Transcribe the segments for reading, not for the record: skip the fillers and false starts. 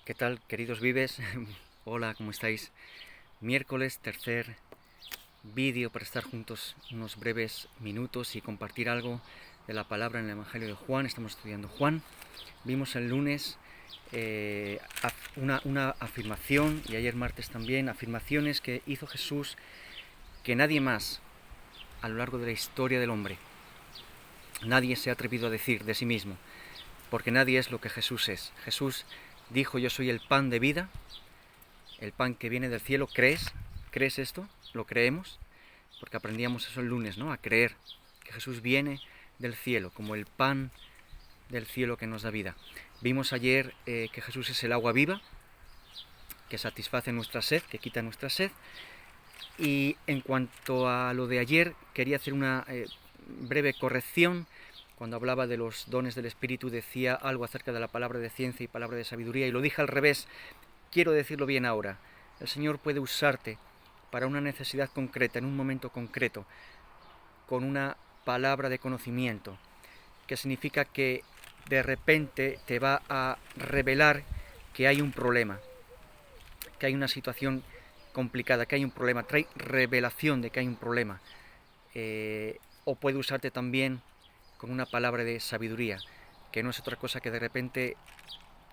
¿Qué tal, queridos vives? Hola, ¿cómo estáis? Miércoles, tercer vídeo para estar juntos unos breves minutos y compartir algo de la palabra en el Evangelio de Juan. Estamos estudiando Juan. Vimos el lunes una afirmación, y ayer martes también, afirmaciones que hizo Jesús que nadie más a lo largo de la historia del hombre, nadie se ha atrevido a decir de sí mismo, porque nadie es lo que Jesús es. Jesús dijo: yo soy el pan de vida, el pan que viene del cielo. ¿Crees? ¿Crees esto? ¿Lo creemos? Porque aprendíamos eso el lunes, ¿no? A creer que Jesús viene del cielo, como el pan del cielo que nos da vida. Vimos ayer que Jesús es el agua viva, que satisface nuestra sed, que quita nuestra sed. Y en cuanto a lo de ayer, quería hacer una breve corrección. Cuando hablaba de los dones del Espíritu, decía algo acerca de la palabra de ciencia y palabra de sabiduría, y lo dije al revés. Quiero decirlo bien ahora. El Señor puede usarte para una necesidad concreta, en un momento concreto, con una palabra de conocimiento, que significa que de repente te va a revelar que hay un problema, que hay una situación complicada, que hay un problema, trae revelación de que hay un problema. O puede usarte también con una palabra de sabiduría, que no es otra cosa que de repente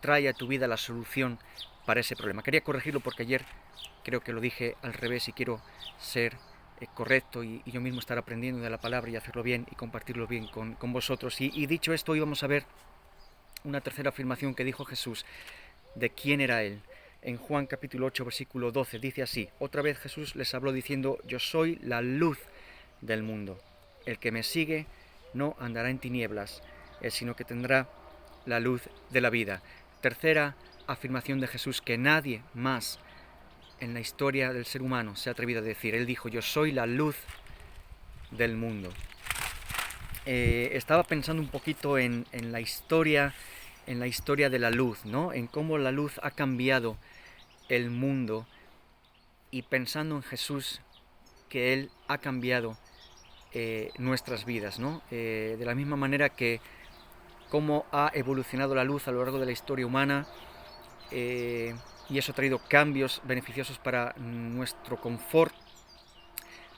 trae a tu vida la solución para ese problema. Quería corregirlo porque ayer creo que lo dije al revés y quiero ser correcto y yo mismo estar aprendiendo de la palabra y hacerlo bien y compartirlo bien con vosotros. Y dicho esto, hoy vamos a ver una tercera afirmación que dijo Jesús de quién era Él. En Juan capítulo 8, versículo 12, dice así: otra vez Jesús les habló diciendo: yo soy la luz del mundo. El que me sigue no andará en tinieblas, sino que tendrá la luz de la vida. Tercera afirmación de Jesús que nadie más en la historia del ser humano se ha atrevido a decir. Él dijo: yo soy la luz del mundo. Estaba pensando un poquito en la historia de la luz, ¿no? En cómo la luz ha cambiado el mundo, y pensando en Jesús, que Él ha cambiado nuestras vidas, ¿no? De la misma manera que cómo ha evolucionado la luz a lo largo de la historia humana, y eso ha traído cambios beneficiosos para nuestro confort.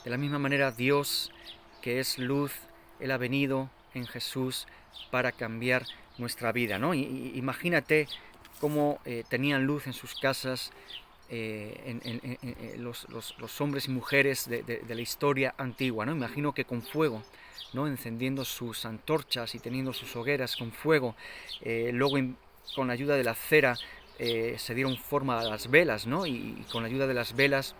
De la misma manera, Dios, que es luz, Él ha venido en Jesús para cambiar nuestra vida, ¿no? Imagínate cómo tenían luz en sus casas los hombres y mujeres de la historia antigua, ¿no? Imagino que con fuego, ¿no? Encendiendo sus antorchas y teniendo sus hogueras con fuego. Luego, con la ayuda de la cera, se dieron forma a las velas, ¿no? Y con la ayuda de las velas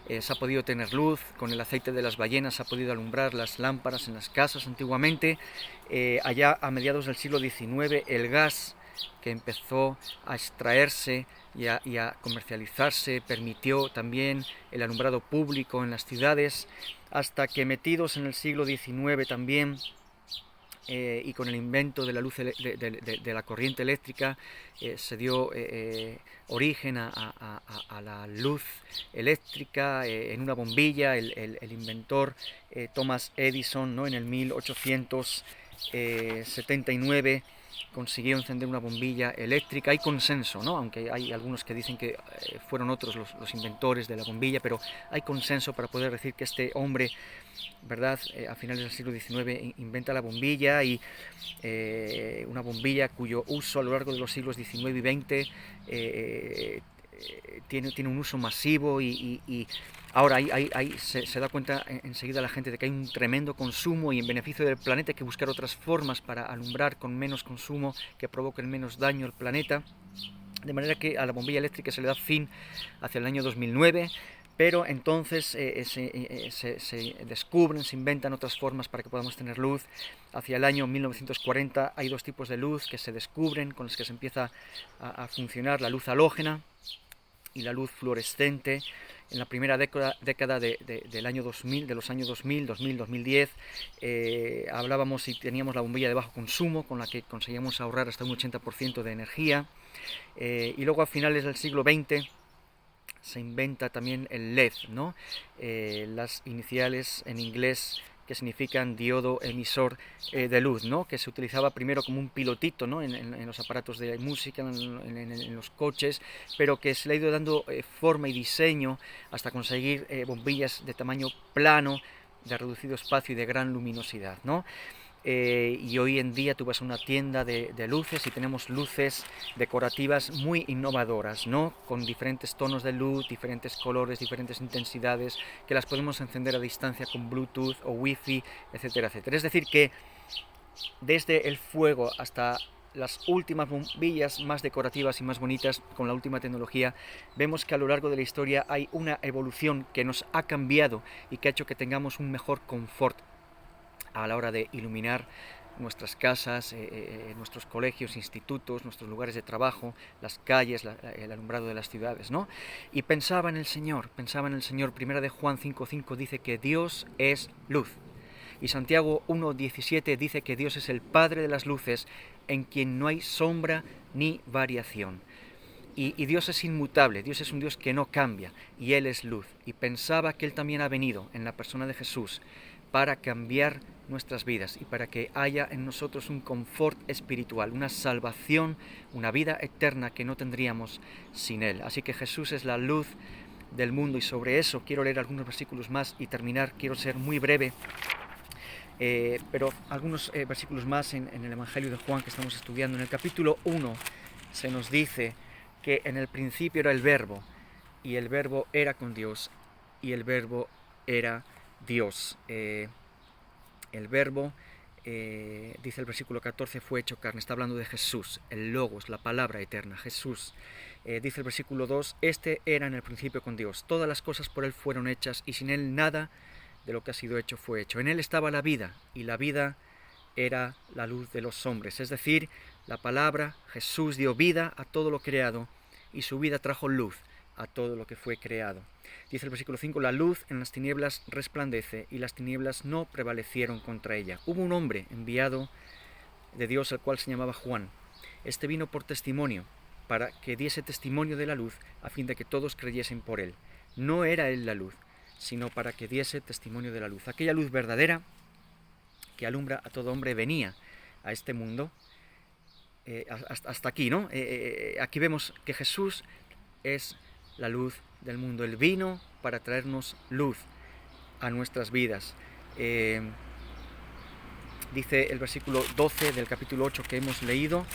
se ha podido tener luz. Con el aceite de las ballenas se ha podido alumbrar las lámparas en las casas antiguamente. Allá a mediados del siglo XIX, el gas, que empezó a extraerse y a comercializarse, permitió también el alumbrado público en las ciudades, hasta que metidos en el siglo XIX también, y con el invento de la luz de la corriente eléctrica, se dio origen a la luz eléctrica en una bombilla. El inventor Thomas Edison, ¿no? En el 1879 consiguió encender una bombilla eléctrica. Hay consenso, ¿no? Aunque hay algunos que dicen que fueron otros los inventores de la bombilla, pero hay consenso para poder decir que este hombre, ¿verdad?, a finales del siglo XIX inventa la bombilla, y una bombilla cuyo uso a lo largo de los siglos XIX y XX tiene un uso masivo, y ahora se da cuenta enseguida la gente de que hay un tremendo consumo, y en beneficio del planeta hay que buscar otras formas para alumbrar con menos consumo, que provoquen menos daño al planeta. De manera que a la bombilla eléctrica se le da fin hacia el año 2009, pero entonces se descubren, se inventan otras formas para que podamos tener luz. Hacia el año 1940 hay dos tipos de luz que se descubren, con las que se empieza a funcionar: la luz halógena y la luz fluorescente. En la primera década del año 2000, de los años 2010, hablábamos y teníamos la bombilla de bajo consumo, con la que conseguíamos ahorrar hasta un 80% de energía. Y luego a finales del siglo XX se inventa también el LED, ¿no? Las iniciales en inglés que significan diodo emisor de luz, ¿no? Que se utilizaba primero como un pilotito, ¿no? en los aparatos de música, en los coches, pero que se le ha ido dando forma y diseño hasta conseguir bombillas de tamaño plano, de reducido espacio y de gran luminosidad, ¿no? Y hoy en día tú vas a una tienda de luces y tenemos luces decorativas muy innovadoras, ¿no? Con diferentes tonos de luz, diferentes colores, diferentes intensidades, que las podemos encender a distancia con Bluetooth o Wi-Fi, etcétera, etcétera. Es decir, que desde el fuego hasta las últimas bombillas más decorativas y más bonitas con la última tecnología, vemos que a lo largo de la historia hay una evolución que nos ha cambiado y que ha hecho que tengamos un mejor confort a la hora de iluminar nuestras casas, nuestros colegios, institutos, nuestros lugares de trabajo, las calles, el alumbrado de las ciudades, ¿no? Y pensaba en el Señor. Primera de Juan 5:5 dice que Dios es luz. Y Santiago 1:17 dice que Dios es el Padre de las luces, en quien no hay sombra ni variación. Y Dios es inmutable, Dios es un Dios que no cambia, y Él es luz. Y pensaba que Él también ha venido en la persona de Jesús para cambiar nuestras vidas y para que haya en nosotros un confort espiritual, una salvación, una vida eterna que no tendríamos sin Él. Así que Jesús es la luz del mundo, y sobre eso quiero leer algunos versículos más y terminar. Quiero ser muy breve, pero algunos versículos más en el Evangelio de Juan que estamos estudiando. En el capítulo 1 se nos dice que en el principio era el Verbo, y el Verbo era con Dios, y el Verbo era Dios. El Verbo, dice el versículo 14, fue hecho carne. Está hablando de Jesús, el Logos, la palabra eterna, Jesús. Dice el versículo 2, este era en el principio con Dios. Todas las cosas por Él fueron hechas, y sin Él nada de lo que ha sido hecho fue hecho. En Él estaba la vida, y la vida era la luz de los hombres. Es decir, la palabra, Jesús dio vida a todo lo creado, y su vida trajo luz a todo lo que fue creado. Dice el versículo 5, la luz en las tinieblas resplandece, y las tinieblas no prevalecieron contra ella. Hubo un hombre enviado de Dios, el cual se llamaba Juan. Este vino por testimonio, para que diese testimonio de la luz, a fin de que todos creyesen por él. No era él la luz, sino para que diese testimonio de la luz. Aquella luz verdadera que alumbra a todo hombre venía a este mundo, hasta aquí, ¿no? Aquí vemos que Jesús es la luz del mundo. Él vino para traernos luz a nuestras vidas. Dice el versículo 12 del capítulo 8 que hemos leído,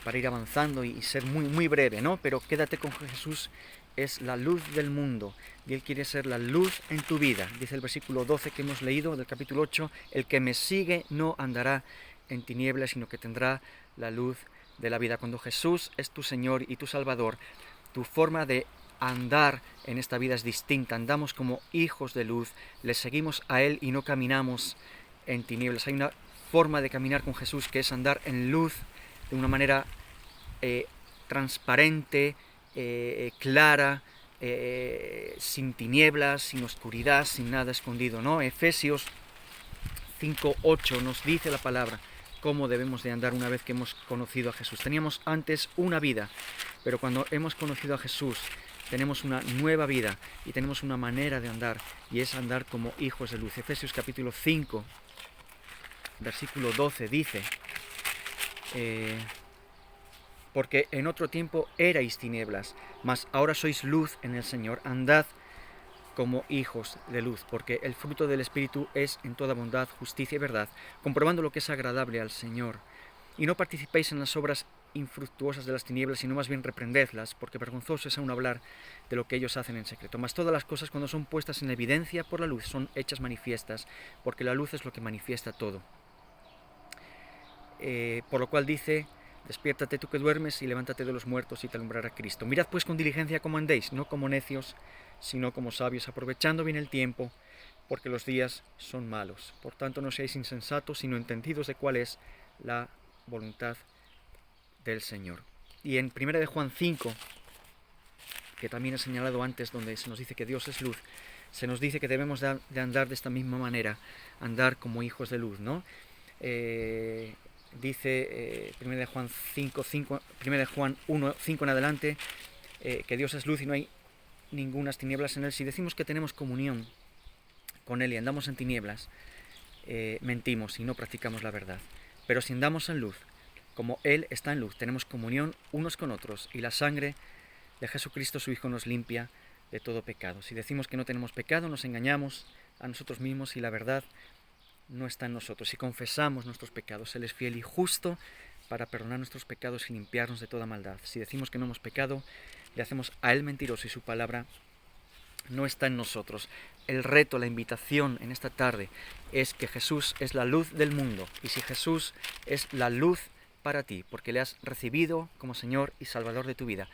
para ir avanzando y ser muy, muy breve, ¿no? Pero quédate con Jesús, es la luz del mundo, y Él quiere ser la luz en tu vida. Dice el versículo 12 que hemos leído del capítulo 8, el que me sigue no andará en tinieblas, sino que tendrá la luz de la vida. Cuando Jesús es tu Señor y tu Salvador, tu forma de andar en esta vida es distinta. Andamos como hijos de luz, le seguimos a Él y no caminamos en tinieblas. Hay una forma de caminar con Jesús que es andar en luz de una manera transparente, clara, sin tinieblas, sin oscuridad, sin nada escondido, ¿no? Efesios 5:8 nos dice la palabra cómo debemos de andar una vez que hemos conocido a Jesús. Teníamos antes una vida, pero cuando hemos conocido a Jesús tenemos una nueva vida y tenemos una manera de andar, y es andar como hijos de luz. Efesios capítulo 5, versículo 12 dice, porque en otro tiempo erais tinieblas, mas ahora sois luz en el Señor. Andad como hijos de luz, porque el fruto del Espíritu es en toda bondad, justicia y verdad, comprobando lo que es agradable al Señor. Y no participéis en las obras infructuosas de las tinieblas, sino más bien reprendedlas, porque vergonzoso es aún hablar de lo que ellos hacen en secreto. Mas todas las cosas, cuando son puestas en evidencia por la luz, son hechas manifiestas, porque la luz es lo que manifiesta todo. Por lo cual dice, despiértate tú que duermes, y levántate de los muertos, y te alumbrará Cristo. Mirad pues con diligencia cómo andéis, no como necios, sino como sabios, aprovechando bien el tiempo, porque los días son malos. Por tanto, no seáis insensatos, sino entendidos de cuál es la voluntad del Señor. Y en 1 de Juan 5, que también he señalado antes, donde se nos dice que Dios es luz, se nos dice que debemos de andar de esta misma manera, andar como hijos de luz, ¿no? Dice 1 de Juan 1 5 en adelante, que Dios es luz y no hay ningunas tinieblas en Él. Si decimos que tenemos comunión con Él y andamos en tinieblas, mentimos y no practicamos la verdad. Pero si andamos en luz, como Él está en luz, tenemos comunión unos con otros y la sangre de Jesucristo su Hijo nos limpia de todo pecado. Si decimos que no tenemos pecado, nos engañamos a nosotros mismos y la verdad no está en nosotros. Si confesamos nuestros pecados, Él es fiel y justo para perdonar nuestros pecados y limpiarnos de toda maldad. Si decimos que no hemos pecado, le hacemos a Él mentiroso y su palabra no está en nosotros. El reto, la invitación en esta tarde es que Jesús es la luz del mundo. Y si Jesús es la luz para ti, porque le has recibido como Señor y Salvador de tu vida,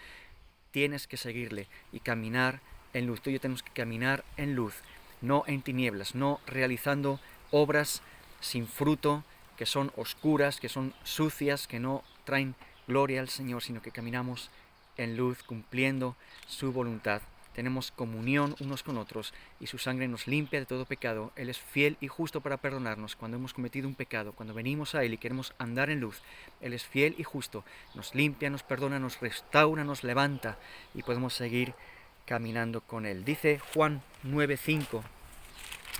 tienes que seguirle y caminar en luz. Tú y yo tenemos que caminar en luz, no en tinieblas, no realizando obras sin fruto, que son oscuras, que son sucias, que no traen gloria al Señor, sino que caminamos en luz, cumpliendo su voluntad. Tenemos comunión unos con otros y su sangre nos limpia de todo pecado. Él es fiel y justo para perdonarnos cuando hemos cometido un pecado. Cuando venimos a Él y queremos andar en luz, Él es fiel y justo. Nos limpia, nos perdona, nos restaura, nos levanta y podemos seguir caminando con Él. Dice Juan 9:5,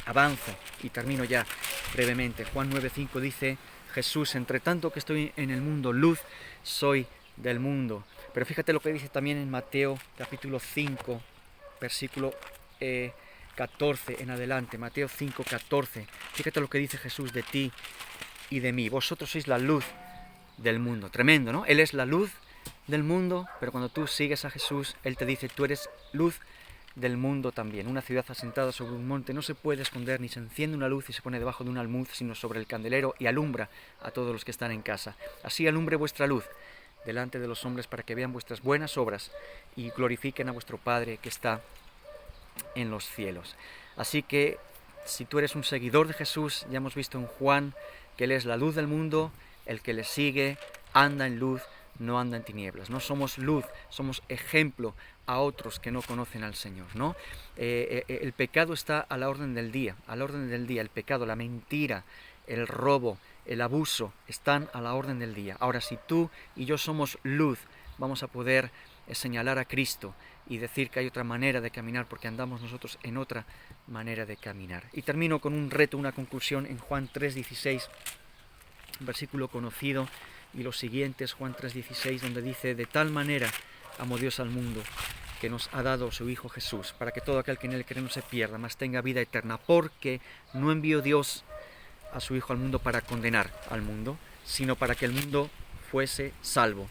avanzo y termino ya brevemente. Juan 9:5 dice Jesús: entre tanto que estoy en el mundo, luz soy del mundo. Pero fíjate lo que dice también en Mateo capítulo 5, versículo 14 en adelante. Mateo 5:14. Fíjate lo que dice Jesús de ti y de mí. Vosotros sois la luz del mundo. Tremendo, ¿no? Él es la luz del mundo, pero cuando tú sigues a Jesús, Él te dice: tú eres luz del mundo también. Una ciudad asentada sobre un monte no se puede esconder, ni se enciende una luz y se pone debajo de un almud, sino sobre el candelero, y alumbra a todos los que están en casa. Así alumbre vuestra luz delante de los hombres, para que vean vuestras buenas obras y glorifiquen a vuestro Padre que está en los cielos. Así que si tú eres un seguidor de Jesús, ya hemos visto en Juan que Él es la luz del mundo. El que le sigue anda en luz, no anda en tinieblas. No somos luz, somos ejemplo a otros que no conocen al Señor, ¿no? El pecado está a la orden del día, el pecado, la mentira, el robo, el abuso, están a la orden del día. Ahora, si tú y yo somos luz, vamos a poder señalar a Cristo y decir que hay otra manera de caminar, porque andamos nosotros en otra manera de caminar. Y termino con un reto, una conclusión en Juan 3:16, versículo conocido, y los siguientes, Juan 3:16, donde dice: de tal manera amó Dios al mundo, que nos ha dado su Hijo Jesús, para que todo aquel que en Él cree no se pierda, mas tenga vida eterna. Porque no envió Dios a su Hijo al mundo para condenar al mundo, sino para que el mundo fuese salvo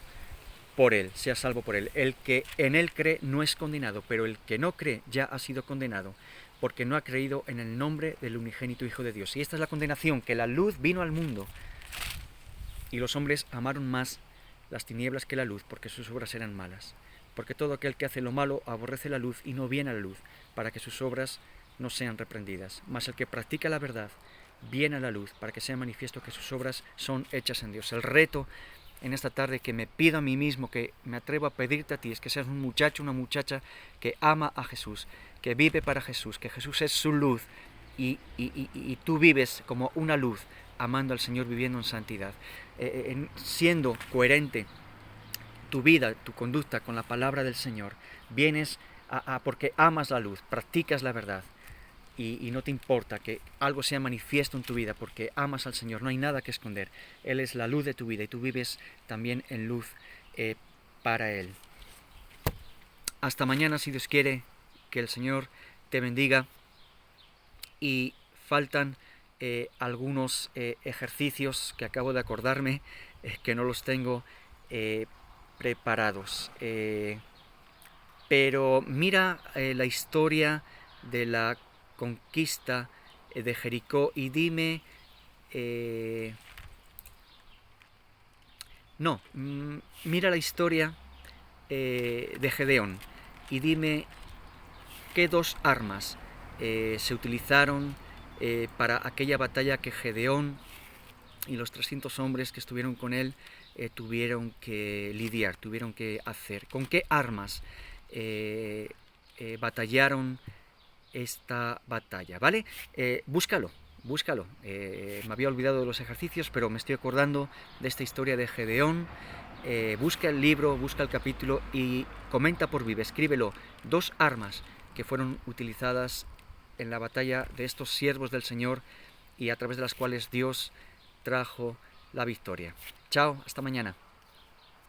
por Él, sea salvo por Él. El que en Él cree no es condenado, pero el que no cree ya ha sido condenado, porque no ha creído en el nombre del unigénito Hijo de Dios. Y esta es la condenación, que la luz vino al mundo, y los hombres amaron más las tinieblas que la luz, porque sus obras eran malas. Porque todo aquel que hace lo malo aborrece la luz y no viene a la luz, para que sus obras no sean reprendidas. Mas el que practica la verdad viene a la luz, para que sea manifiesto que sus obras son hechas en Dios. El reto en esta tarde que me pido a mí mismo, que me atrevo a pedirte a ti, es que seas un muchacho, una muchacha que ama a Jesús, que vive para Jesús, que Jesús es su luz y tú vives como una luz, amando al Señor, viviendo en santidad, siendo coherente tu vida, tu conducta con la palabra del Señor. Vienes porque amas la luz, practicas la verdad. Y no te importa que algo sea manifiesto en tu vida, porque amas al Señor, no hay nada que esconder. Él es la luz de tu vida y tú vives también en luz para Él. Hasta mañana, si Dios quiere. Que el Señor te bendiga. Y faltan algunos ejercicios que acabo de acordarme, que no los tengo preparados. Pero mira la historia de la conquista de Jericó y dime, mira la historia de Gedeón y dime qué dos armas se utilizaron para aquella batalla que Gedeón y los 300 hombres que estuvieron con él tuvieron que lidiar, tuvieron que hacer. ¿Con qué armas batallaron esta batalla? ¿Vale? Búscalo. Me había olvidado de los ejercicios, pero me estoy acordando de esta historia de Gedeón. Busca el libro, busca el capítulo y comenta por viva, escríbelo. Dos armas que fueron utilizadas en la batalla de estos siervos del Señor y a través de las cuales Dios trajo la victoria. Chao, hasta mañana.